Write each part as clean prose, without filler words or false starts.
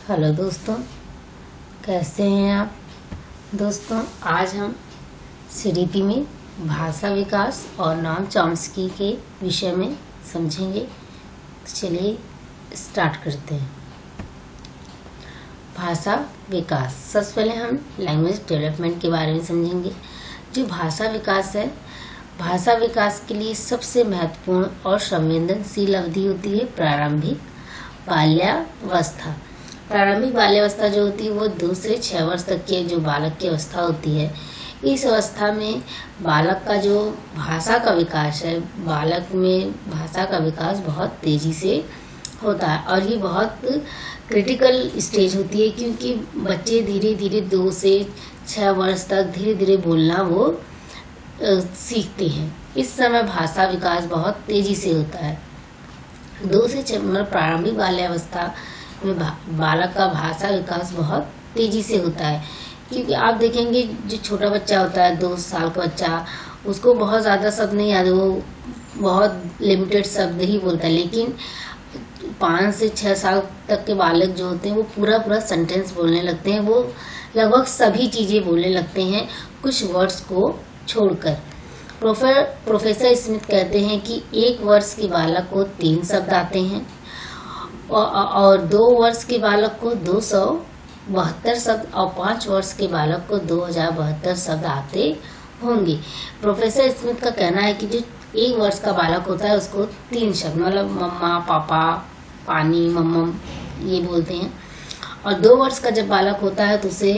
Hello दोस्तों, कैसे हैं आप। दोस्तों, आज हम सीडीपी में भाषा विकास और नॉम चॉम्स्की के विषय में समझेंगे। चलिए स्टार्ट करते हैं। भाषा विकास, सबसे पहले हम लैंग्वेज डेवलपमेंट के बारे में समझेंगे। जो भाषा विकास है, भाषा विकास के लिए सबसे महत्वपूर्ण और संवेदनशील अवधि होती है प्रारंभिक बाल्यावस्था। प्रारंभिक बाल्यावस्था जो होती है वो 2 से 6 वर्ष तक की जो बालक की अवस्था होती है। इस अवस्था में बालक का जो भाषा का विकास है, बालक में भाषा का विकास बहुत तेजी से होता है और ये बहुत क्रिटिकल स्टेज होती है, क्योंकि बच्चे धीरे धीरे 2 से 6 वर्ष तक धीरे धीरे बोलना वो सीखते हैं। इस समय भाषा विकास बहुत तेजी से होता है। 2 से 6 मतलब प्रारंभिक बाल्यावस्था में बालक का भाषा विकास बहुत तेजी से होता है, क्योंकि आप देखेंगे जो छोटा बच्चा होता है, 2 साल का बच्चा, उसको बहुत ज़्यादा शब्द नहीं आते, वो बहुत लिमिटेड शब्द ही बोलता है। लेकिन 5 से 6 साल तक के बालक जो होते हैं वो पूरा सेंटेंस बोलने लगते हैं। वो लगभग सभी चीज़ें बोलने लगते हैं, कुछ वर्ड्स को छोड़कर। प्रोफेसर स्मिथ कहते हैं कि 1 वर्ष के बालक को 3 शब्द आते हैं और 2 वर्ष के बालक को 272 शब्द और 5 वर्ष के बालक को 2072 शब्द आते होंगे। प्रोफेसर स्मिथ का कहना है कि जो 1 वर्ष का बालक होता है उसको 3 शब्द मतलब मम्मा, पापा, पानी, मम्मम ये बोलते हैं। और 2 वर्ष का जब बालक होता है तो उसे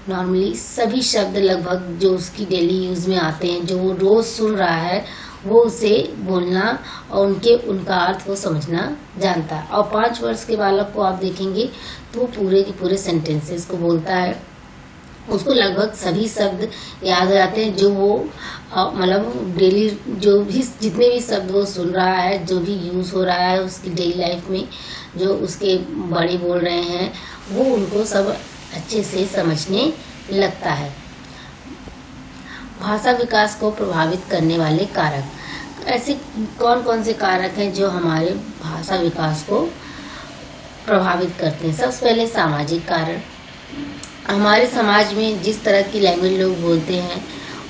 नॉर्मली सभी शब्द लगभग जो उसकी डेली यूज में आते हैं, जो वो रोज सुन रहा है, वो उसे बोलना और उनका अर्थ वो समझना जानता है। और 5 वर्ष के बालक को आप देखेंगे तो वो पूरे के पूरे सेंटेंसेस को बोलता है। उसको लगभग सभी शब्द याद हो जाते हैं, जो वो मतलब डेली जो भी जितने भी शब्द वो सुन रहा है, जो भी यूज हो रहा है उसकी डेली लाइफ में, जो उसके बड़े बोल रहे हैं, वो उनको सब अच्छे से समझने लगता है। भाषा विकास को प्रभावित करने वाले कारक, ऐसे कौन कौन से कारक हैं जो हमारे भाषा विकास को प्रभावित करते हैं। सबसे पहले सामाजिक कारण। हमारे समाज में जिस तरह की लैंग्वेज लोग बोलते हैं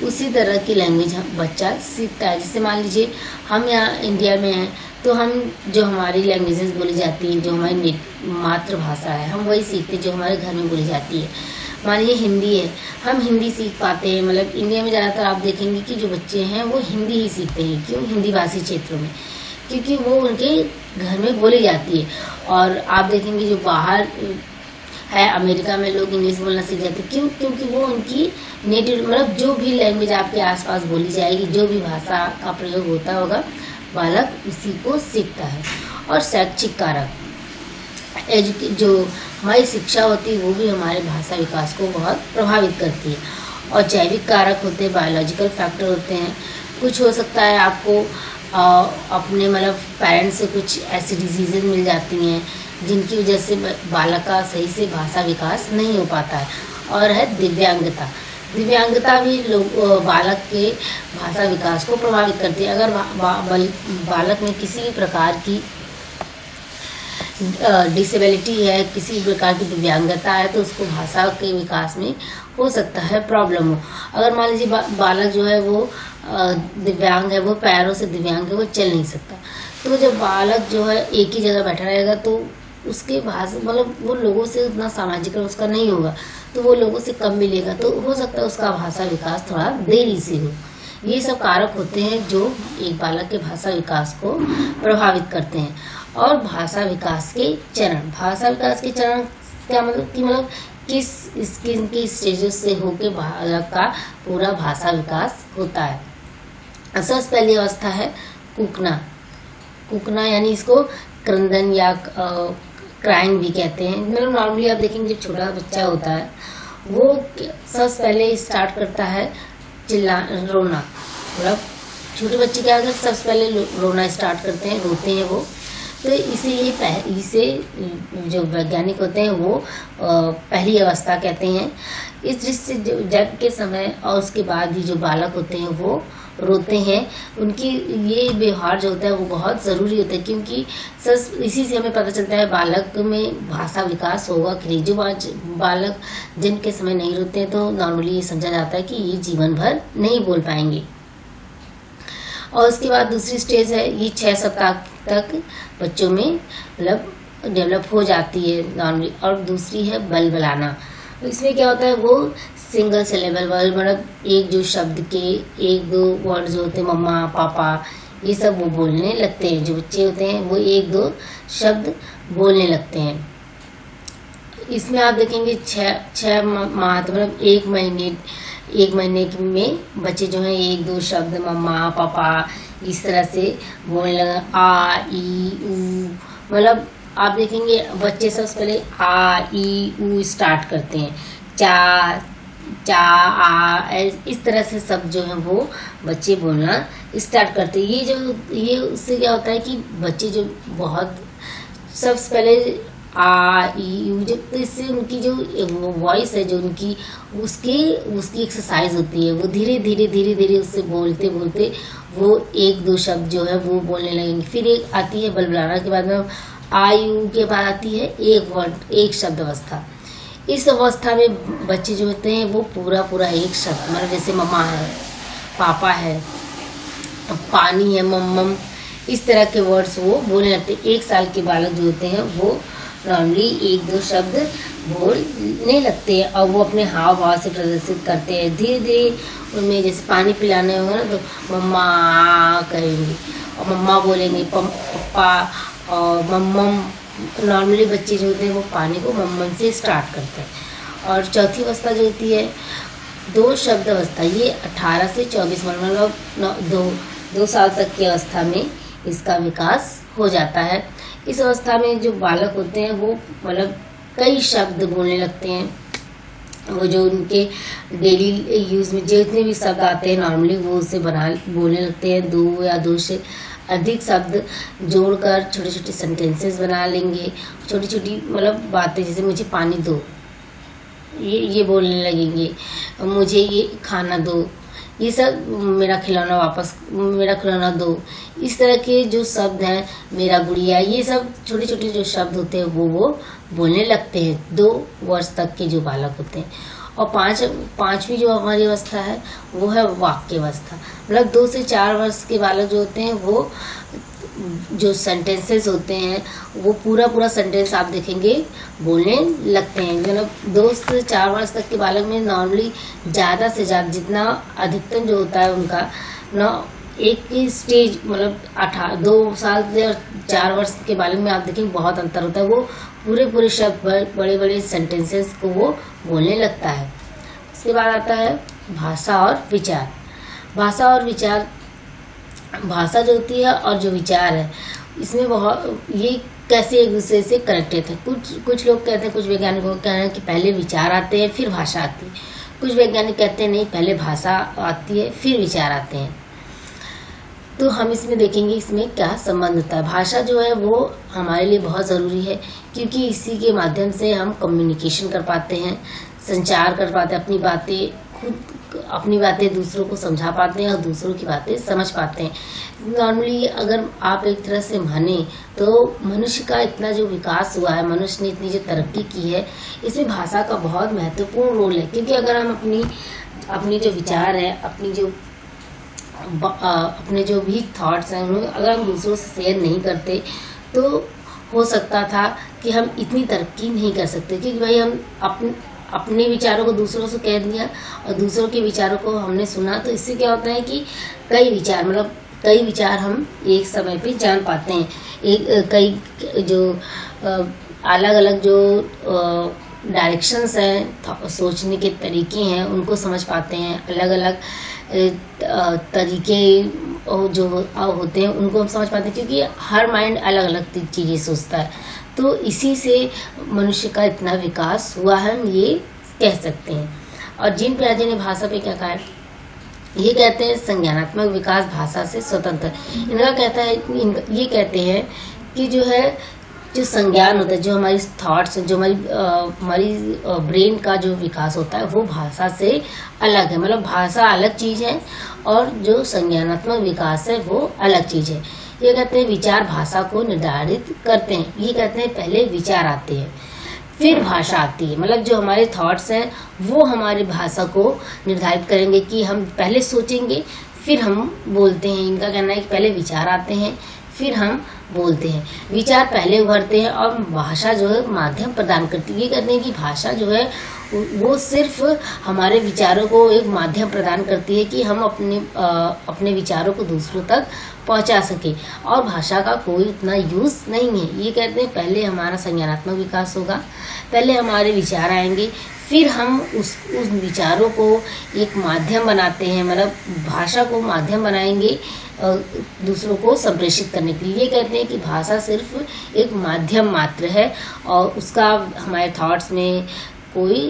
उसी तरह की लैंग्वेज बच्चा सीखता है। जैसे मान लीजिए हम यहाँ इंडिया में हैं तो हम जो हमारी लैंग्वेजेस बोली जाती हैं, जो हमारी मातृभाषा है, हम वही सीखते हैं जो हमारे घर में बोली जाती है। मान लीजिए हिंदी है, हम हिंदी सीख पाते हैं। मतलब इंडिया में ज़्यादातर आप देखेंगे कि जो बच्चे हैं वो हिंदी ही सीखते हैं। क्यों? हिंदी भाषी क्षेत्रों में, क्योंकि वो उनके घर में बोली जाती है। और आप देखेंगे जो बाहर है, अमेरिका में लोग इंग्लिश बोलना सीख जाते हैं। क्यों? क्योंकि वो उनकी नेटिव मतलब जो भी लैंग्वेज आपके आसपास बोली जाएगी, जो भी भाषा का प्रयोग होता होगा, बालक उसी को सीखता है। और शैक्षिक कारक, जो हमारी शिक्षा होती है वो भी हमारे भाषा विकास को बहुत प्रभावित करती है। और जैविक कारक होते हैं, बायोलॉजिकल फैक्टर होते हैं। कुछ हो सकता है आपको अपने मतलब पेरेंट्स से कुछ ऐसी डिजीजेज मिल जाती हैं जिनकी वजह से बालक का सही से भाषा विकास नहीं हो पाता है। और है दिव्यांगता। दिव्यांगता भी बालक के भाषा विकास को प्रभावित करती है। अगर बालक में किसी भी प्रकार की डिसेबिलिटी है, किसी भी प्रकार की दिव्यांगता है, तो उसको भाषा के विकास में हो सकता है प्रॉब्लम हो। अगर मान लीजिए बालक जो है वो दिव्यांग है, वो पैरों से दिव्यांग है, वो चल नहीं सकता, तो जब बालक जो है एक ही जगह बैठा रहेगा तो उसके भाषा मतलब वो लोगों से उतना सामाजिक उसका नहीं होगा, तो वो लोगों से कम मिलेगा, तो हो सकता है उसका भाषा विकास थोड़ा देरी से हो। ये सब कारक होते हैं जो एक बालक के भाषा विकास को प्रभावित करते हैं। और भाषा विकास के चरण, भाषा विकास के चरण क्या मतलब कि मतलब किस के स्टेजेस से होके बालक का पूरा भाषा विकास होता है। सबसे पहली अवस्था है कूकना। कूकना यानी इसको क्रंदन या क्राइंग भी कहते हैं। मतलब नॉर्मली आप देखेंगे जब छोटा बच्चा होता है वो सबसे पहले स्टार्ट करता है रोना। मतलब छोटे बच्चे क्या करते हैं, सबसे पहले रोना स्टार्ट करते हैं, रोते हैं वो। तो इसे जो वैज्ञानिक होते हैं वो पहली अवस्था कहते हैं। इस दृष्टि से जन्म के समय और उसके बाद भी जो बालक होते हैं वो रोते हैं, उनकी ये व्यवहार जो होता है वो बहुत ज़रूरी होता है, क्योंकि इसी से हमें पता चलता है बालक में भाषा विकास होगा कि नहीं। जो बालक जन्म के समय नहीं रोते हैं तो नॉर्मली ये समझा जाता है कि ये जीवन भर नहीं बोल पाएंगे। और उसके बाद दूसरी स्टेज है, ये 6 सप्ताह तक बच्चों में मतलब डेवलप हो जाती है नॉर्मली। और दूसरी है बलबलाना। तो इसमें क्या होता है, वो सिंगल सिलेबल वर्ड, मतलब एक जो शब्द के 1-2 वर्ड जो होते हैं, मम्मा पापा, ये सब वो बोलने लगते हैं। जो बच्चे होते हैं वो 1-2 शब्द बोलने लगते हैं। इसमें आप देखेंगे 6 माह मतलब 1 महीने में बच्चे जो हैं 1-2 शब्द मम्मा पापा इस तरह से बोलने लगा। आ ई ऊ, मतलब आप देखेंगे बच्चे सबसे पहले आ ई ऊ स्टार्ट करते हैं। चा चा आ इस तरह से सब जो है वो बच्चे बोलना स्टार्ट करते हैं। ये उससे क्या होता है कि बच्चे जो बहुत सबसे पहले आ ई ऊ, जब तो इससे उनकी जो वॉइस है जो उनकी उसकी एक्सरसाइज होती है। वो धीरे धीरे उससे बोलते बोलते वो 1-2 शब्द जो है वो बोलने लगेंगे। फिर एक आती है बलबलाना के बाद में आ ई ऊ के बाद आती है एक शब्द अवस्था। इस अवस्था में बच्चे जो होते हैं वो पूरा एक शब्द, मतलब जैसे मम्मा है, पापा है, पानी है, मम्मम, इस तरह के वर्ड्स वो बोलने लगते हैं। 1 साल के बालक जो होते हैं वो नॉर्मली 1-2 शब्द बोलने लगते हैं और वो अपने हाव भाव से प्रदर्शित करते हैं। धीरे धीरे उनमें जैसे पानी पिलाने होगा ना तो मम्मा कहेंगे और मम्मा बोलेंगे, पप्पा और मम्मम। नॉर्मली बच्चे जो होते हैं वो पानी को मम्मम से स्टार्ट करते हैं। और चौथी अवस्था जो होती है 2 शब्द अवस्था, ये 18 से 24 मतलब 2 साल तक की अवस्था में इसका विकास हो जाता है। इस अवस्था में जो बालक होते हैं वो मतलब कई शब्द बोलने लगते हैं। वो जो उनके डेली यूज में जितने भी शब्द आते हैं नॉर्मली वो उसे बोलने लगते हैं। 2 या 2 से अधिक शब्द जोड़कर छोटे छोटे सेंटेंसेस बना लेंगे। छोटी छोटी मतलब बातें, जैसे मुझे पानी दो, ये बोलने लगेंगे। मुझे ये खाना दो, ये सब मेरा खिलौना दो। इस तरह के जो शब्द हैं, मेरा गुड़िया, ये सब छोटे छोटे जो शब्द होते हैं वो बोलने लगते हैं 2 वर्ष तक के जो बालक होते हैं। और पांचवी जो हमारी अवस्था है वो है वाक्य अवस्था। मतलब 2 से 4 वर्ष के बालक जो होते हैं वो जो सेंटेंसेस होते हैं वो पूरा सेंटेंस आप देखेंगे बोलने लगते हैं। मतलब 2 से 4 वर्ष तक के बालक में नॉर्मली ज़्यादा से ज़्यादा जितना अधिकतम जो होता है उनका ना एक स्टेज, मतलब 2 साल से और 4 वर्ष के बालक में आप देखेंगे बहुत अंतर होता है। वो पूरे शब्द बड़े सेंटेंसेस को वो बोलने लगता है। इसके बाद आता है भाषा और विचार। भाषा जो होती है और जो विचार है इसमें बहुत ये कैसे एक दूसरे से कनेक्टेड है। कुछ लोग कहते हैं, कुछ वैज्ञानिक कहते हैं कि पहले विचार आते हैं फिर भाषा आती है। कुछ वैज्ञानिक कहते हैं नहीं, पहले भाषा आती है फिर विचार आते हैं। तो हम इसमें देखेंगे इसमें क्या संबंध होता है। भाषा जो है वो हमारे लिए बहुत ज़रूरी है, क्योंकि इसी के माध्यम से हम कम्युनिकेशन कर पाते हैं, संचार कर पाते हैं, अपनी बातें दूसरों को समझा पाते हैं और दूसरों की बातें समझ पाते हैं। नॉर्मली अगर आप एक तरह से माने तो मनुष्य का इतना जो विकास हुआ है, मनुष्य ने इतनी जो तरक्की की है, इसमें भाषा का बहुत महत्वपूर्ण रोल है। क्योंकि अगर हम अपनी जो विचार है, अपने जो भी थॉट्स हैं अगर हम दूसरों से शेयर नहीं करते तो हो सकता था कि हम इतनी तरक्की नहीं कर सकते। क्योंकि भाई हम अपने विचारों को दूसरों से कह दिया और दूसरों के विचारों को हमने सुना, तो इससे क्या होता है कि कई विचार हम एक समय पे जान पाते हैं। कई जो अलग अलग जो डायरेक्शंस हैं, सोचने के तरीके हैं, उनको समझ पाते हैं। अलग अलग तरीके जो होते हैं उनको हम समझ पाते हैं, क्योंकि हर माइंड अलग अलग चीज़ें सोचता है। तो इसी से मनुष्य का इतना विकास हुआ है, हम ये कह सकते हैं। और जीन पियाजे ने भाषा पे क्या कहा है, ये कहते हैं संज्ञानात्मक विकास भाषा से स्वतंत्र। ये कहते हैं कि जो है जो संज्ञान होता है, जो हमारी थॉट्स, जो हमारी ब्रेन का जो विकास होता है वो भाषा से अलग है। मतलब भाषा अलग चीज है और जो संज्ञानात्मक विकास है वो अलग चीज है। ये कहते हैं विचार भाषा को निर्धारित करते हैं। ये कहते हैं पहले विचार आते हैं फिर भाषा आती है। मतलब जो हमारे थॉट्स हैं वो हमारी भाषा को निर्धारित करेंगे कि हम पहले सोचेंगे फिर हम बोलते हैं। इनका कहना है कि पहले विचार आते हैं फिर हम बोलते हैं। विचार पहले उभरते हैं और भाषा जो है माध्यम प्रदान करती है। ये कहते हैं कि भाषा जो है वो सिर्फ हमारे विचारों को एक माध्यम प्रदान करती है कि हम अपने विचारों को दूसरों तक पहुंचा सके और भाषा का कोई उतना यूज नहीं है। ये कहते हैं पहले हमारा संज्ञानात्मक विकास होगा, पहले हमारे विचार आएंगे फिर हम उस विचारों को एक माध्यम बनाते हैं। मतलब भाषा को माध्यम बनाएंगे दूसरों को संप्रेषित करने के लिए। ये कहते हैं कि भाषा सिर्फ एक माध्यम मात्र है और उसका हमारे थॉट्स में कोई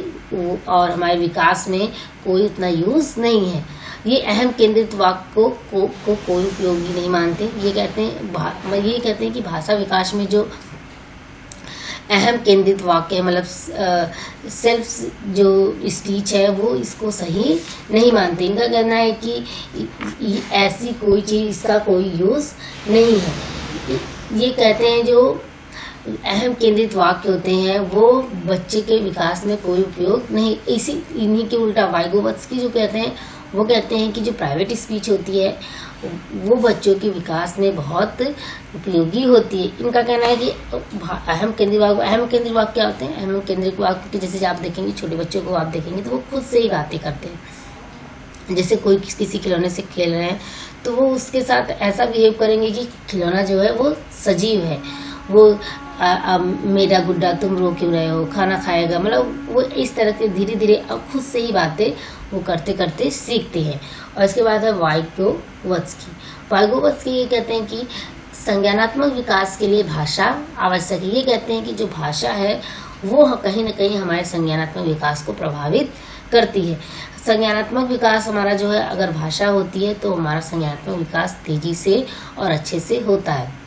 और हमारे विकास में कोई उतना यूज नहीं है। ये अहम केंद्रित वाक्य को कोई उपयोगी नहीं मानते। ये कहते हैं कि भाषा विकास में जो अहम केंद्रित वाक्य है, मतलब सेल्फ जो स्पीच है, वो इसको सही नहीं मानते। इनका कहना है कि ऐसी कोई चीज, इसका कोई यूज नहीं है। ये कहते हैं जो अहम केंद्रित वाक्य होते हैं वो बच्चे के विकास में कोई उपयोग नहीं। इन्हीं के उल्टा वाइगोत्स्की जो कहते हैं वो कहते हैं कि जो प्राइवेट स्पीच होती है वो बच्चों के विकास में बहुत उपयोगी होती है। इनका कहना है कि अहम केंद्रित वाक्य क्या होते हैं? अहम केंद्रित वाक्य के जैसे आप देखेंगे छोटे बच्चों को आप देखेंगे तो वो खुद से ही बातें करते हैं। जैसे कोई किसी खिलौने से खेल रहे हैं तो वो उसके साथ ऐसा बिहेव करेंगे कि खिलौना जो है वो सजीव है। वो मेरा गुड्डा तुम रो क्यों रहे हो, खाना खाएगा। मतलब वो इस तरह से धीरे धीरे अब खुद से ही बातें वो करते करते सीखते हैं। और इसके बाद है वाइगोत्स्की ये कहते हैं कि संज्ञानात्मक विकास के लिए भाषा आवश्यक है। ये कहते हैं कि जो भाषा है वो कहीं न कहीं हमारे संज्ञानात्मक विकास को प्रभावित करती है। संज्ञानात्मक विकास हमारा जो है, अगर भाषा होती है तो हमारा संज्ञानात्मक विकास तेजी से और अच्छे से होता है।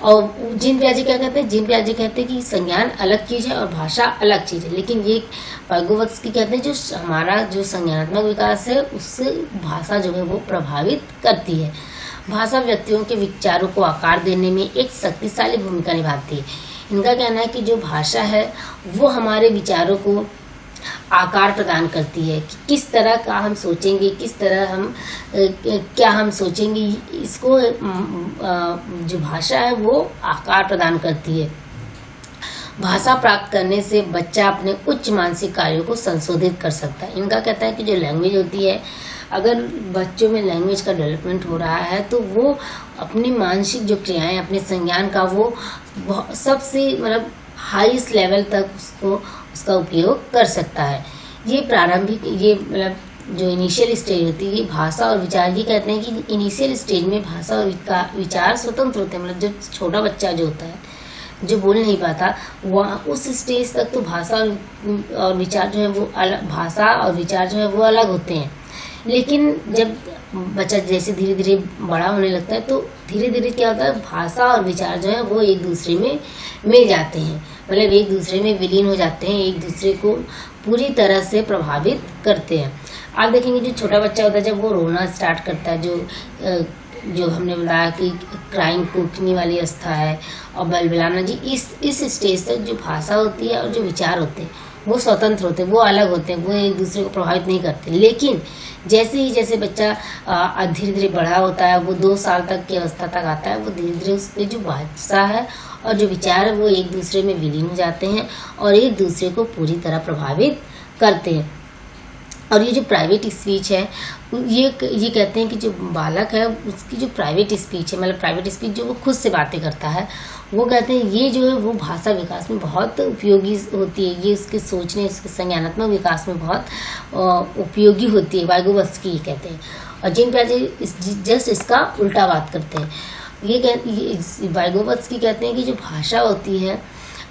और जीन पियाजे क्या कहते हैं? जीन पियाजे कहते हैं कि संज्ञान अलग चीज है और भाषा अलग चीज है। लेकिन ये वाइगोत्स्की कहते हैं जो हमारा जो संज्ञानात्मक विकास है उससे भाषा जो है वो प्रभावित करती है। भाषा व्यक्तियों के विचारों को आकार देने में एक शक्तिशाली भूमिका निभाती है। इनका कहना है कि जो भाषा है वो हमारे विचारों को आकार प्रदान करती है कि किस तरह का हम सोचेंगे, किस तरह हम क्या हम सोचेंगे, इसको जो भाषा है वो आकार प्रदान करती है। भाषा प्राप्त करने से बच्चा अपने उच्च मानसिक कार्यों को संशोधित कर सकता है। इनका कहता है कि जो लैंग्वेज होती है, अगर बच्चों में लैंग्वेज का डेवलपमेंट हो रहा है तो वो अपनी मानसिक जो क्रियाएं, अपने संज्ञान का वो सबसे मतलब हाईएस्ट लेवल तक उसका उपयोग कर सकता है। ये प्रारंभिक, ये मतलब जो इनिशियल स्टेज होती है, ये भाषा और विचार, ये कहते हैं कि इनिशियल स्टेज में भाषा और विचार स्वतंत्र होते हैं। मतलब जब छोटा बच्चा जो होता है, जो बोल नहीं पाता, वहाँ उस स्टेज तक तो भाषा और विचार जो है वो अलग, भाषा और विचार जो है वो अलग होते हैं। लेकिन जब बच्चा जैसे धीरे धीरे बड़ा होने लगता है तो धीरे धीरे क्या होता है, भाषा और विचार जो है वो एक दूसरे में मिल जाते हैं। मतलब एक दूसरे में विलीन हो जाते हैं, एक दूसरे को पूरी तरह से प्रभावित करते हैं। आप देखेंगे जो छोटा बच्चा होता है जब वो रोना स्टार्ट करता है, जो हमने बताया कि क्राइंग, कूटने वाली अवस्था है और बलबलाना, जी इस स्टेज तक जो भाषा होती है और जो विचार होते हैं वो स्वतंत्र होते हैं, वो अलग होते हैं, वो एक दूसरे को प्रभावित नहीं करते। लेकिन जैसे बच्चा धीरे धीरे बड़ा होता है, वो 2 साल तक की अवस्था तक आता है, वो धीरे धीरे उसके जो भाषा है और जो विचार है वो एक दूसरे में विलीन हो जाते हैं और एक दूसरे को पूरी तरह प्रभावित करते हैं। और ये जो प्राइवेट स्पीच है, ये कहते हैं कि जो बालक है उसकी जो प्राइवेट स्पीच है, मतलब प्राइवेट स्पीच जो वो खुद से बातें करता है, वो कहते हैं ये जो है वो भाषा विकास में बहुत उपयोगी होती है। ये उसके सोचने, उसके संज्ञानात्मक विकास में बहुत उपयोगी होती है। वाइगोत्स्की कहते हैं। और जीन पियाजे जस्ट इसका उल्टा बात करते हैं। ये वाइगोत्स्की कहते हैं कि जो भाषा होती है,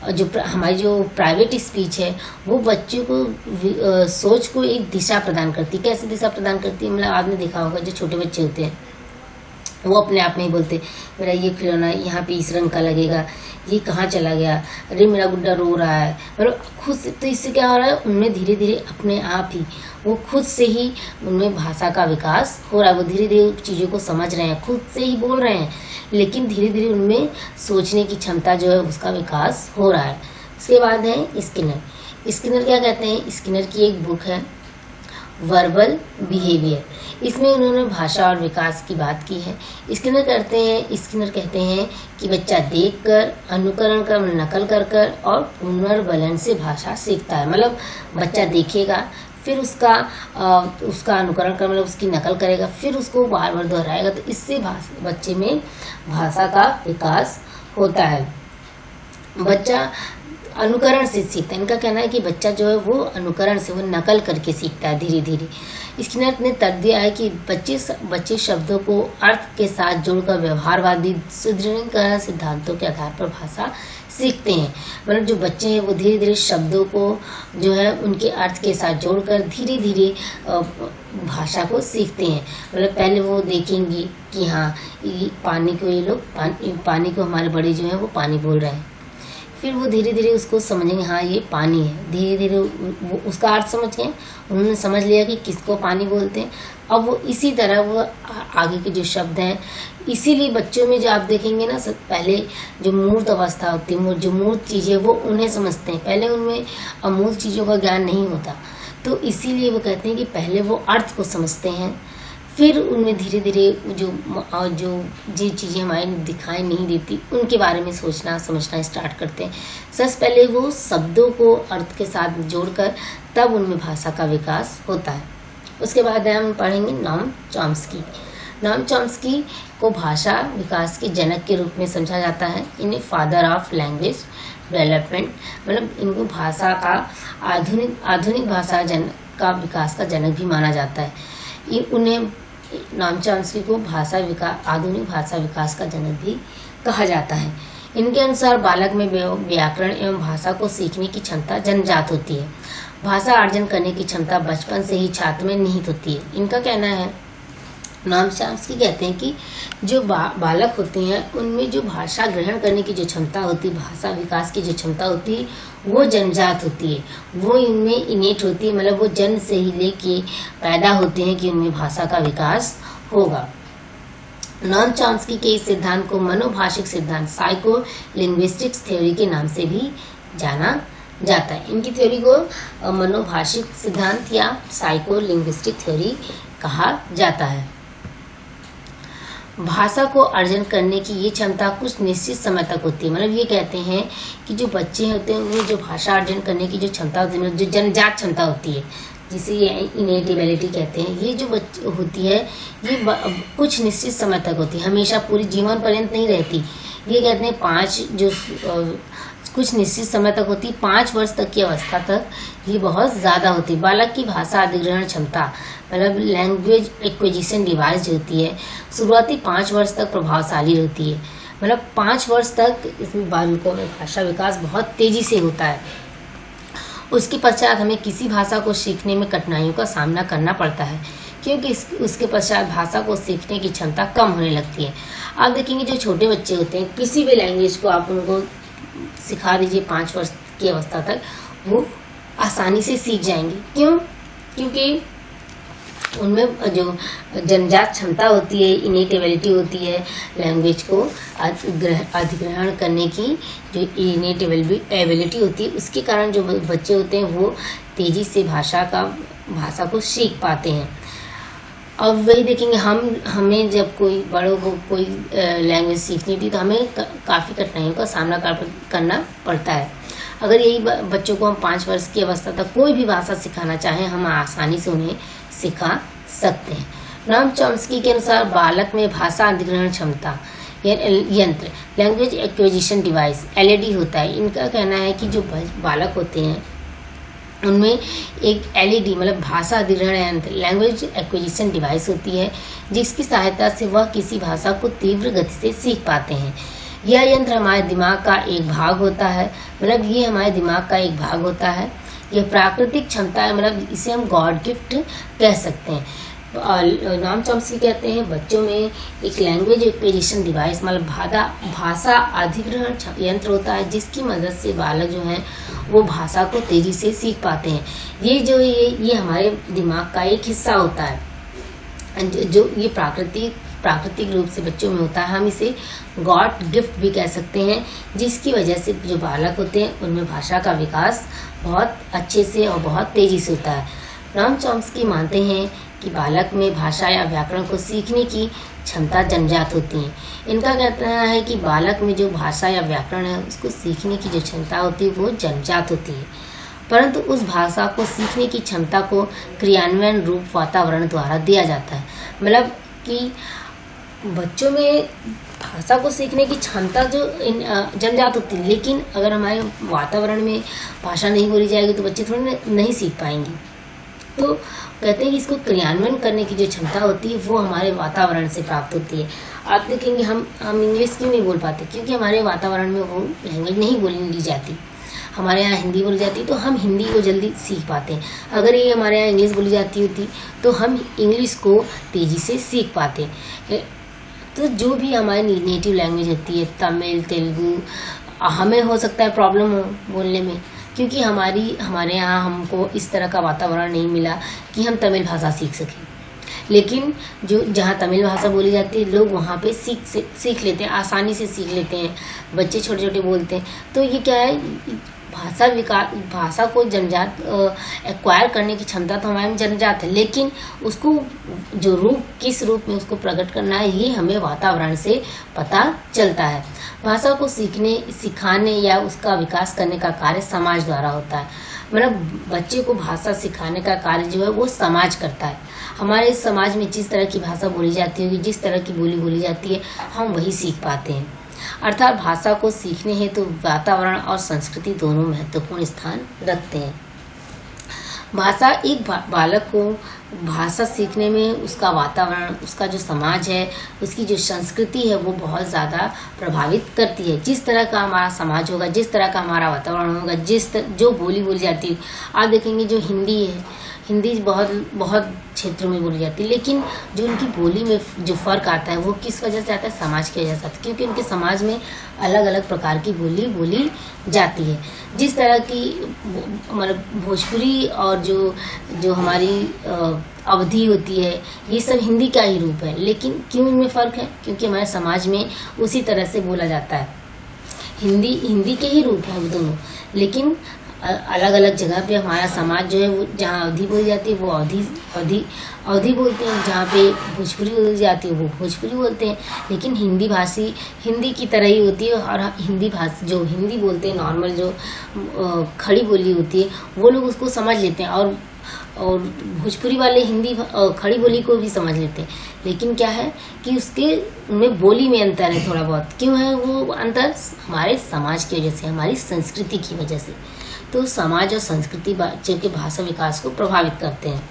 जो हमारी जो प्राइवेट स्पीच है, वो बच्चों को सोच को एक दिशा प्रदान करती है। कैसे दिशा प्रदान करती है? मतलब आपने देखा होगा जो छोटे बच्चे होते हैं वो अपने आप में ही बोलते, मेरा ये खिलौना यहाँ पे इस रंग का लगेगा, ये कहाँ चला गया, अरे मेरा गुड्डा रो रहा है। मतलब खुद से, तो इससे क्या हो रहा है, उनमें धीरे धीरे अपने आप ही वो खुद से ही उनमें भाषा का विकास हो रहा है। वो धीरे धीरे चीज़ों को समझ रहे हैं, खुद से ही बोल रहे हैं, लेकिन धीरे धीरे उनमें सोचने की क्षमता जो है उसका विकास हो रहा है। उसके बाद है स्किनर। स्किनर क्या कहते हैं, स्किनर की एक बुक है वर्बल बिहेवियर। इसमें उन्होंने भाषा और विकास की बात की है। स्किनर कहते हैं कि बच्चा देखकर, अनुकरण कर, नकल कर और पुनर्बलन से भाषा सीखता है। मतलब बच्चा देखेगा, फिर उसका अनुकरण कर, मतलब उसकी नकल करेगा, फिर उसको बार बार दोहराएगा, तो इससे बच्चे में भाषा का विकास होता है। बच्चा अनुकरण से सीखता है। इनका कहना है कि बच्चा जो है वो अनुकरण से, वो नकल करके सीखता है धीरे धीरे। स्किनर ने तर्क दिया है कि बच्चे शब्दों को अर्थ के साथ जोड़कर व्यवहारवादी सुदृढ़ीकरण सिद्धांतों के आधार पर भाषा सीखते हैं। मतलब जो बच्चे हैं वो धीरे धीरे शब्दों को जो है उनके अर्थ के साथ जोड़कर धीरे धीरे भाषा को सीखते हैं। मतलब पहले वो देखेंगे कि हाँ पानी को, ये लोग पानी को हमारे बड़े जो हैं वो पानी बोल रहे हैं, फिर वो धीरे धीरे उसको समझेंगे, हाँ ये पानी है। धीरे धीरे वो उसका अर्थ समझ गए, उन्होंने समझ लिया कि किसको पानी बोलते हैं। अब वो इसी तरह वो आगे के जो शब्द हैं, इसीलिए बच्चों में जो आप देखेंगे ना, पहले जो मूर्त अवस्था होती है, जो मूर्त चीज़ें वो उन्हें समझते हैं, पहले उनमें अमूर्त चीज़ों का ज्ञान नहीं होता। तो इसीलिए वो कहते हैं कि पहले वो अर्थ को समझते हैं, फिर उनमें धीरे धीरे जो चीज़ें हमारे दिखाई नहीं देती उनके बारे में सोचना समझना स्टार्ट करते हैं। सबसे पहले वो शब्दों को अर्थ के साथ जोड़कर तब उनमें भाषा का विकास होता है। उसके बाद हम पढ़ेंगे नोम चॉम्स्की। नोम चॉम्स्की को भाषा विकास के जनक के रूप में समझा जाता है। इन्हें फादर ऑफ लैंग्वेज डेवलपमेंट, मतलब इनको भाषा का आधुनिक भाषा का विकास का जनक भी माना जाता है। उन्हें नोम चॉम्स्की को आधुनिक भाषा विकास का जनक भी कहा जाता है। इनके अनुसार बालक में व्याकरण एवं भाषा को सीखने की क्षमता जन्मजात होती है। भाषा अर्जन करने की क्षमता बचपन से ही छात्र में निहित होती है। इनका कहना है, नोम चॉम्स्की कहते हैं कि जो बालक होते हैं उनमें जो भाषा ग्रहण करने की जो क्षमता होती है, भाषा विकास की जो क्षमता होती है, वो जन्मजात होती है, वो इनमें इनेट होती है। मतलब वो जन्म से ही लेके पैदा होते हैं कि उनमें भाषा का विकास होगा। नोम चॉम्स्की के इस सिद्धांत को मनोभाषिक सिद्धांत, साइको लिंग्विस्टिक्स थ्योरी के नाम से भी जाना जाता है। इनकी थ्योरी को मनोभाषिक सिद्धांत या साइको लिंग्विस्टिक थ्योरी कहा जाता है। भाषा को अर्जन करने की ये क्षमता कुछ निश्चित समय तक होती है। मतलब ये कहते हैं कि जो बच्चे होते हैं वो जो भाषा अर्जन करने की जो क्षमता होती है, जो जन्मजात क्षमता होती है, जिसे ये इनेट एबिलिटी कहते हैं, ये जो होती है ये कुछ निश्चित समय तक होती है, हमेशा पूरी जीवन पर्यंत नहीं रहती। ये कहते हैं कुछ निश्चित समय तक होती है, 5 वर्ष तक की अवस्था तक ये बहुत ज़्यादा होती है। बालक की भाषा अधिग्रहण क्षमता, मतलब लैंग्वेज एक्विजिशन डिवाइस जो होती है, शुरुआती 5 वर्ष तक प्रभावशाली होती है। मतलब 5 वर्ष तक इसमें बालकों में भाषा विकास बहुत तेज़ी से होता है। उसके पश्चात हमें किसी भाषा को सीखने में कठिनाइयों का सामना करना पड़ता है, क्योंकि उसके पश्चात भाषा को सीखने की क्षमता कम होने लगती है। आप देखेंगे जो छोटे बच्चे होते हैं, किसी भी लैंग्वेज को आप उनको सिखा दीजिए 5 वर्ष की अवस्था तक, वो आसानी से सीख जाएंगे। क्यों? क्योंकि उनमें जो जन्मजात क्षमता होती है, इनेट एबिलिटी होती है लैंग्वेज को अधिग्रहण करने की, जो इनेट एबिलिटी होती है, उसके कारण जो बच्चे होते हैं वो तेज़ी से भाषा को सीख पाते हैं। अब वही देखेंगे हमें जब कोई बड़ों को कोई लैंग्वेज सीखनी थी तो हमें काफ़ी कठिनाइयों का सामना करना पड़ता है। अगर यही बच्चों को हम 5 वर्ष की अवस्था तक कोई भी भाषा सिखाना चाहें, हम आसानी से उन्हें सिखा सकते हैं। नोम चॉम्स्की के अनुसार बालक में भाषा अधिग्रहण क्षमता यंत्र, लैंग्वेज एक्विजिशन डिवाइस, LED होता है। इनका कहना है कि जो बालक होते हैं उनमें एक LED मतलब भाषा अधिग्रहण यंत्र, लैंग्वेज एक्विजिशन डिवाइस होती है, जिसकी सहायता से वह किसी भाषा को तीव्र गति से सीख पाते हैं। यह यंत्र हमारे दिमाग का एक भाग होता है। मतलब ये हमारे दिमाग का एक भाग होता है। यह प्राकृतिक क्षमता है, मतलब इसे हम गॉड गिफ्ट कह सकते हैं। नॉम चॉम्स्की कहते हैं बच्चों में एक लैंग्वेज एक्विजिशन डिवाइस मतलब भाषा अधिग्रहण यंत्र होता है, जिसकी मदद से बालक जो हैं वो भाषा को तेजी से सीख पाते हैं। ये हमारे दिमाग का एक हिस्सा होता है जो ये प्राकृतिक रूप से बच्चों में होता है। हम इसे गॉड गिफ्ट भी कह सकते हैं, जिसकी वजह से जो बालक होते हैं उनमें भाषा का विकास बहुत अच्छे से और बहुत तेजी से होता है। नॉम चॉम्स्की मानते हैं कि बालक में भाषा या व्याकरण को सीखने की क्षमता जन्मजात होती है। इनका कहना है कि बालक में जो भाषा या व्याकरण है उसको सीखने की जो क्षमता होती है वो जन्मजात होती है, परंतु उस भाषा को सीखने की क्षमता को क्रियान्वयन रूप वातावरण द्वारा दिया जाता है। मतलब कि बच्चों में भाषा को सीखने की क्षमता जो जन्मजात होती है, लेकिन अगर हमारे वातावरण में भाषा नहीं बोली जाएगी तो बच्चे थोड़े नहीं सीख पाएंगे। तो कहते हैं कि इसको क्रियान्वयन करने की जो क्षमता होती है वो हमारे वातावरण से प्राप्त होती है। आप देखेंगे हम इंग्लिश क्यों नहीं बोल पाते, क्योंकि हमारे वातावरण में वो लैंग्वेज नहीं बोली जाती। हमारे यहाँ हिंदी बोली जाती तो हम हिंदी को जल्दी सीख पाते हैं। अगर ये हमारे यहाँ इंग्लिश बोली जाती होती तो हम इंग्लिश को तेज़ी से सीख पाते। तो जो भी हमारी नेटिव लैंग्वेज होती है, तमिल, तेलुगु, हमें हो सकता है प्रॉब्लम हो बोलने में, क्योंकि हमारे यहाँ हमको इस तरह का वातावरण नहीं मिला कि हम तमिल भाषा सीख सकें। लेकिन जो जहाँ तमिल भाषा बोली जाती है लोग वहाँ पे सीख लेते हैं, आसानी से सीख लेते हैं, बच्चे छोटे छोटे बोलते हैं। तो ये क्या है, भाषा को जन्मजात एक्वायर करने की क्षमता तो हमारे में जन्मजात है, लेकिन उसको जो किस रूप में उसको प्रकट करना है ये हमें वातावरण से पता चलता है। भाषा को सिखाने या उसका विकास करने का कार्य समाज द्वारा होता है। मतलब बच्चे को भाषा सिखाने का कार्य जो है वो समाज करता है। हमारे समाज में जिस तरह की भाषा बोली जाती होगी, जिस तरह की बोली बोली जाती है, हम वही सीख पाते हैं। अर्थात भाषा को सीखने हेतु वातावरण और संस्कृति दोनों महत्वपूर्ण स्थान रखते हैं। भाषा एक बालक को भाषा सीखने में उसका वातावरण, उसका जो समाज है, उसकी जो संस्कृति है वो बहुत ज़्यादा प्रभावित करती है। जिस तरह का हमारा समाज होगा, जिस तरह का हमारा वातावरण होगा, जो बोली बोली जाती है, आप देखेंगे जो हिंदी है, हिंदी बहुत क्षेत्रों में बोली जाती है, लेकिन जो उनकी बोली में जो फ़र्क आता है वो किस वजह से आता है, समाज की वजह से आता है, क्योंकि उनके समाज में अलग अलग प्रकार की बोली बोली जाती है। जिस तरह की मतलब भोजपुरी और जो हमारी अवधी होती है, ये सब हिंदी का ही रूप है, लेकिन क्यों इनमें फ़र्क है, क्योंकि हमारे समाज में उसी तरह से बोला जाता है। हिंदी के ही रूप हैं वो दोनों, लेकिन अलग अलग जगह पे हमारा समाज जो है वो जहाँ अवधी बोली जाती है वो अवधी बोलते हैं, जहाँ पे भोजपुरी बोली जाती है वो भोजपुरी बोलते हैं। लेकिन हिंदी भाषी हिंदी की तरह ही होती है, और जो हिंदी बोलते हैं नॉर्मल जो खड़ी बोली होती है वो लोग उसको समझ लेते हैं, और भोजपुरी वाले हिंदी खड़ी बोली को भी समझ लेते हैं। लेकिन क्या है कि उसके में बोली में अंतर है थोड़ा बहुत। क्यों है वो अंतर? हमारे समाज की वजह से, हमारी संस्कृति की वजह से। तो समाज और संस्कृति बच्चे के भाषा विकास को प्रभावित करते हैं।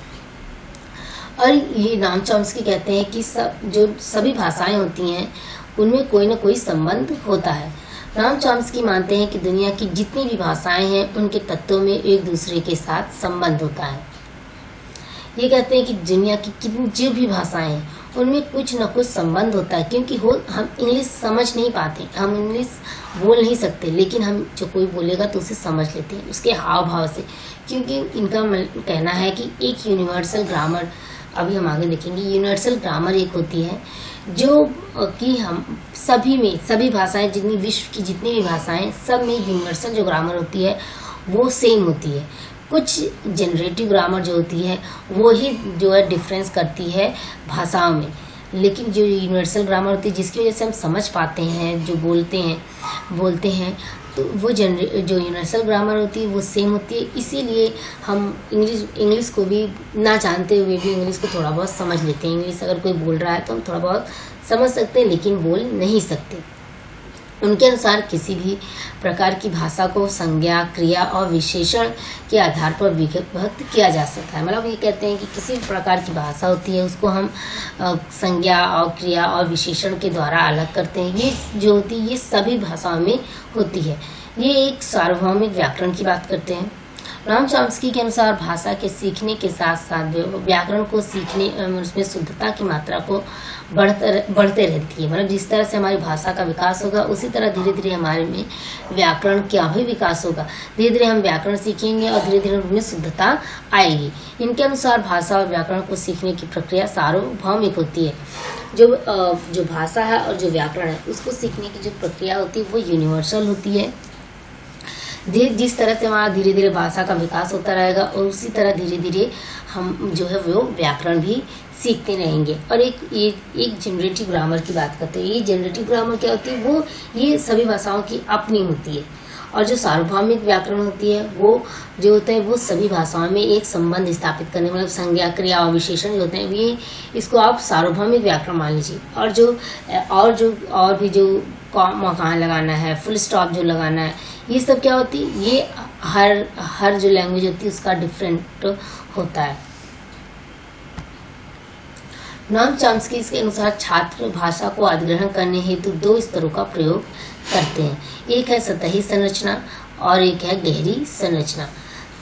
और ये नॉम चॉम्स्की कहते हैं कि जो सभी भाषाएं होती हैं उनमें कोई ना कोई संबंध होता है। नॉम चॉम्स्की मानते हैं कि दुनिया की जितनी भी भाषाएं हैं उनके तत्वों में एक दूसरे के साथ संबंध होता है। ये कहते हैं कि दुनिया की जो भी भाषाएं हैं उनमें कुछ न कुछ संबंध होता है, क्योंकि हम इंग्लिश समझ नहीं पाते, हम इंग्लिश बोल नहीं सकते, लेकिन हम जो कोई बोलेगा तो उसे समझ लेते हैं उसके हाव भाव से, क्योंकि इनका कहना है कि एक यूनिवर्सल ग्रामर, अभी हम आगे देखेंगे, यूनिवर्सल ग्रामर एक होती है जो कि हम सभी भाषाएं, विश्व की जितनी भी भाषाएं, सब में यूनिवर्सल जो ग्रामर होती है वो सेम होती है। कुछ जनरेटिव ग्रामर जो होती है वो ही जो है डिफरेंस करती है भाषाओं में, लेकिन जो यूनिवर्सल ग्रामर होती है जिसकी वजह से हम समझ पाते हैं, जो बोलते हैं तो वो जो यूनिवर्सल ग्रामर होती है वो सेम होती है। इसीलिए हम इंग्लिश को भी ना जानते हुए भी इंग्लिश को थोड़ा बहुत समझ लेते हैं। इंग्लिश अगर कोई बोल रहा है तो हम थोड़ा बहुत समझ सकते हैं, लेकिन बोल नहीं सकते। उनके अनुसार किसी भी प्रकार की भाषा को संज्ञा, क्रिया और विशेषण के आधार पर विभक्त किया जा सकता है। मतलब ये कहते हैं कि किसी भी प्रकार की भाषा होती है उसको हम संज्ञा और क्रिया और विशेषण के द्वारा अलग करते हैं। ये जो होती है ये सभी भाषाओं में होती है। ये एक सार्वभौमिक व्याकरण की बात करते हैं। नोम चॉम्स्की के अनुसार भाषा के सीखने के साथ साथ व्याकरण को सीखने उसमें शुद्धता की मात्रा को बढ़ते रहती है। मतलब जिस तरह से हमारी भाषा का विकास होगा उसी तरह धीरे धीरे हमारे में व्याकरण का भी विकास होगा। धीरे धीरे हम व्याकरण सीखेंगे और धीरे धीरे उनमें शुद्धता आएगी। इनके अनुसार भाषा और व्याकरण को सीखने की प्रक्रिया सार्वभौमिक होती है। जो भाषा है और जो व्याकरण है उसको सीखने की जो प्रक्रिया होती है वो यूनिवर्सल होती है। जिस तरह से हमारा धीरे धीरे भाषा का विकास होता रहेगा और उसी तरह धीरे धीरे हम जो है वो व्याकरण भी सीखते रहेंगे। और एक जनरेटिव ग्रामर की बात करते हैं। ये जनरेटिव ग्रामर क्या होती है, वो ये सभी भाषाओं की अपनी होती है। और जो सार्वभौमिक व्याकरण होती है वो जो होता है वो सभी भाषाओं में एक संबंध स्थापित करने, मतलब संज्ञा, क्रिया और विशेषण जो होते हैं ये इसको आप सार्वभौमिक व्याकरण मान लीजिए। और भी जो कॉमा कहाँ लगाना है, फुल स्टॉप जो लगाना है, ये सब क्या होती है, ये हर जो लैंग्वेज होती है उसका डिफरेंट होता है। नोम चॉम्स्की के अनुसार छात्र भाषा को अधिग्रहण करने हेतु 2 स्तरों का प्रयोग करते हैं। एक है सतही संरचना और एक है गहरी संरचना।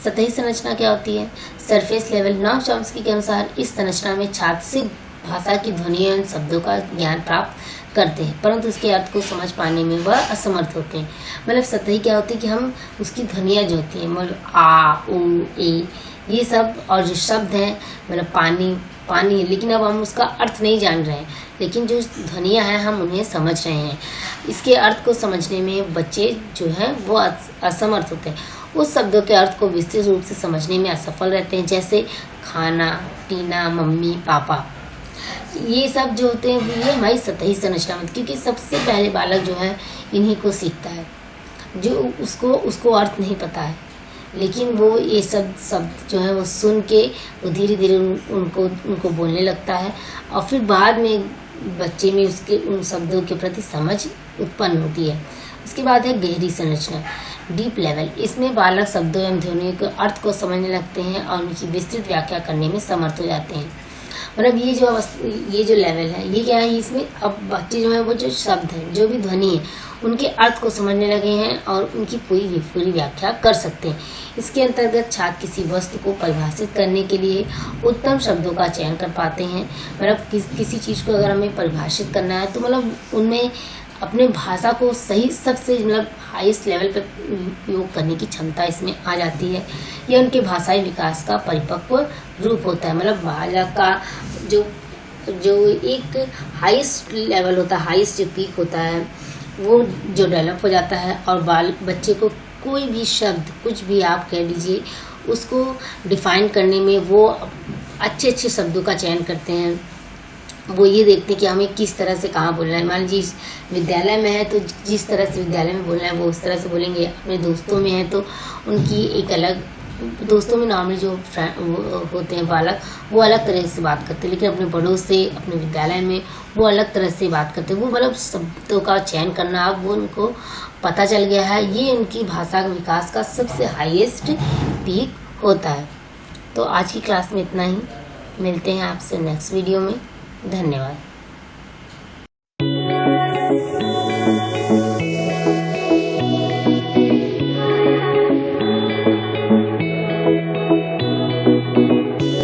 सतही संरचना क्या होती है, सरफेस लेवल। नोम चॉम्स्की के अनुसार इस संरचना में छात्र सिर्फ भाषा की ध्वनि एवं शब्दों का ज्ञान प्राप्त करते हैं परंतु उसके अर्थ को समझ पाने में वह असमर्थ होते हैं। मतलब सतही क्या होती है कि हम उसकी ध्वनियाँ जो होती हैं, मतलब आ, उ, ए, ये सब, और जो शब्द हैं मतलब पानी है, लेकिन अब हम उसका अर्थ नहीं जान रहे हैं, लेकिन जो ध्वनियाँ हैं हम उन्हें समझ रहे हैं। इसके अर्थ को समझने में बच्चे जो हैं वो असमर्थ होते हैं। उस शब्दों के अर्थ को विस्तृत रूप से समझने में असफल रहते हैं, जैसे खाना, पीना, मम्मी, पापा। ये सब जो होते हैं ये हमारी सतही संरचना में, क्योंकि सबसे पहले बालक जो है इन्हीं को सीखता है, जो उसको अर्थ नहीं पता है, लेकिन वो ये सब शब्द जो है वो सुन के वो धीरे धीरे उनको बोलने लगता है और फिर बाद में बच्चे में उसके उन शब्दों के प्रति समझ उत्पन्न होती है। उसके बाद है गहरी संरचना, डीप लेवल। इसमें बालक शब्दों एवं ध्वनियों के अर्थ को समझने लगते हैं और उनकी विस्तृत व्याख्या करने में समर्थ हो जाते हैं। मतलब ये जो लेवल है ये क्या है, इसमें अब बच्चे जो है वो जो शब्द है, जो भी ध्वनि है, उनके अर्थ को समझने लगे हैं और उनकी पूरी व्याख्या कर सकते हैं। इसके अंतर्गत छात्र किसी वस्तु को परिभाषित करने के लिए उत्तम शब्दों का चयन कर पाते हैं। मतलब किसी चीज़ को अगर हमें परिभाषित करना है तो मतलब उनमें अपने भाषा को सही सबसे मतलब हाईएस्ट लेवल पर उपयोग करने की क्षमता इसमें आ जाती है। यह उनके भाषाई विकास का परिपक्व रूप होता है। मतलब बालक का जो एक हाईएस्ट लेवल होता है, हाईएस्ट जो पीक होता है वो जो डेवलप हो जाता है और बच्चे को कोई भी शब्द, कुछ भी आप कह लीजिए, उसको डिफाइन करने में वो अच्छे शब्दों का चयन करते हैं। वो ये देखते हैं कि हमें किस तरह से कहाँ बोलना है। मान लीजिए विद्यालय में है तो जिस तरह से विद्यालय में बोलना है वो उस तरह से बोलेंगे। अपने दोस्तों में है तो उनकी एक अलग, दोस्तों में नॉर्मली जो होते हैं बालक वो अलग तरह से बात करते हैं, लेकिन अपने बड़ों से अपने विद्यालय में वो अलग तरह से बात करते हैं। वो मतलब शब्दों का चयन करना अब वो उनको पता चल गया है। ये उनकी भाषा का विकास का सबसे हाईएस्ट पीक होता है। तो आज की क्लास में इतना ही, मिलते हैं आपसे नेक्स्ट वीडियो में। धन्यवाद।